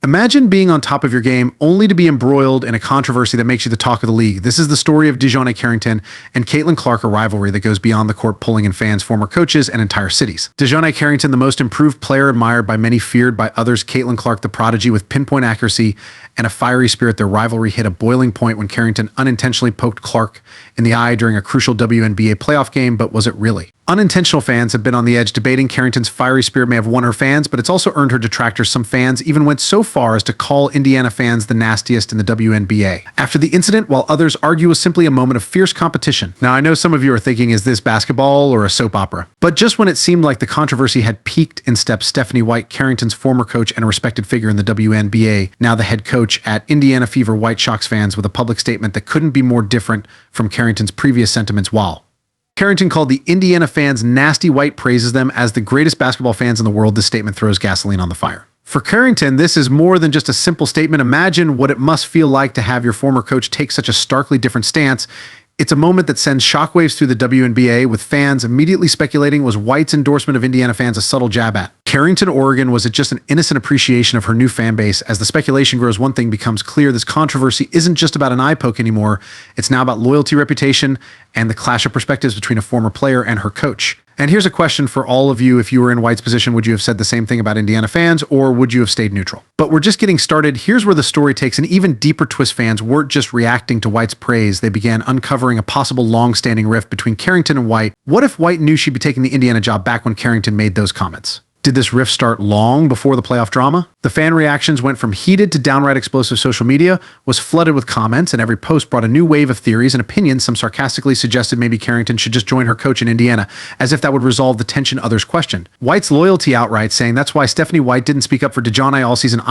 Imagine being on top of your game only to be embroiled in a controversy that makes you the talk of the league. This is the story of DiJonai Carrington and Caitlin Clark, a rivalry that goes beyond the court, pulling in fans, former coaches, and entire cities. DiJonai Carrington, the most improved player, admired by many, feared by others. Caitlin Clark, the prodigy with pinpoint accuracy and a fiery spirit. Their rivalry hit a boiling point when Carrington unintentionally poked Clark in the eye during a crucial WNBA playoff game, but was it really? Unintentional fans have been on the edge debating Carrington's fiery spirit may have won her fans, but it's also earned her detractors. Some fans even went so far as to call Indiana fans the nastiest in the WNBA. After the incident, while others argue was simply a moment of fierce competition. Now, I know some of you are thinking, is this basketball or a soap opera? But just when it seemed like the controversy had peaked, in steps Stephanie White, Carrington's former coach and a respected figure in the WNBA, now the head coach at Indiana Fever. White shocks fans with a public statement that couldn't be more different from Carrington's previous sentiments. While Carrington called the Indiana fans nasty, White praises them as the greatest basketball fans in the world. This statement throws gasoline on the fire. For Carrington, this is more than just a simple statement. Imagine what it must feel like to have your former coach take such a starkly different stance. It's a moment that sends shockwaves through the WNBA, with fans immediately speculating, was White's endorsement of Indiana fans a subtle jab at Carrington, Oregon? Was it just an innocent appreciation of her new fan base? As the speculation grows, one thing becomes clear: this controversy isn't just about an eye poke anymore. It's now about loyalty, reputation, and the clash of perspectives between a former player and her coach. And here's a question for all of you. If you were in White's position, would you have said the same thing about Indiana fans, or would you have stayed neutral? But we're just getting started. Here's where the story takes an even deeper twist. Fans weren't just reacting to White's praise. They began uncovering a possible long-standing rift between Carrington and White. What if White knew she'd be taking the Indiana job back when Carrington made those comments? Did this rift start long before the playoff drama? The fan reactions went from heated to downright explosive. Social media was flooded with comments, and every post brought a new wave of theories and opinions. Some sarcastically suggested maybe Carrington should just join her coach in Indiana, as if that would resolve the tension others questioned. White's loyalty outright, saying that's why Stephanie White didn't speak up for DiJonai all season.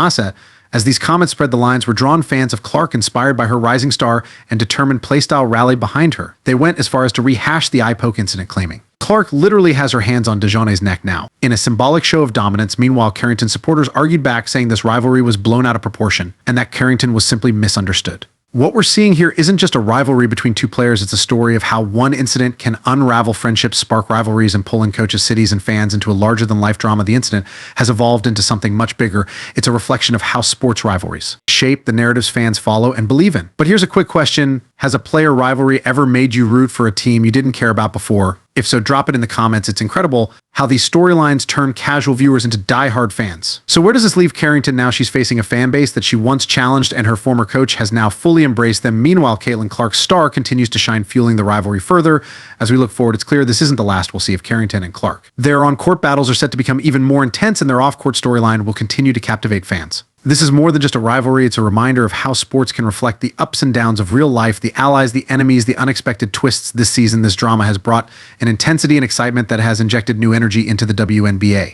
As these comments spread, the lines were drawn. Fans of Clark, inspired by her rising star and determined playstyle, rallied behind her. They went as far as to rehash the eye poke incident, claiming Clark literally has her hands on DiJonai's neck now, in a symbolic show of dominance. Meanwhile, Carrington supporters argued back, saying this rivalry was blown out of proportion and that Carrington was simply misunderstood. What we're seeing here isn't just a rivalry between two players. It's a story of how one incident can unravel friendships, spark rivalries, and pull in coaches, cities, and fans into a larger-than-life drama. The incident has evolved into something much bigger. It's a reflection of how sports rivalries shape the narratives fans follow and believe in. But here's a quick question. Has a player rivalry ever made you root for a team you didn't care about before? If so, drop it in the comments. It's incredible how these storylines turn casual viewers into diehard fans. So where does this leave Carrington now? She's facing a fan base that she once challenged, and her former coach has now fully embraced them. Meanwhile, Caitlin Clark's star continues to shine, fueling the rivalry further. As we look forward, it's clear this isn't the last we'll see of Carrington and Clark. Their on-court battles are set to become even more intense, and their off-court storyline will continue to captivate fans. This is more than just a rivalry. It's a reminder of how sports can reflect the ups and downs of real life, the allies, the enemies, the unexpected twists. This season, this drama has brought an intensity and excitement that has injected new energy into the WNBA.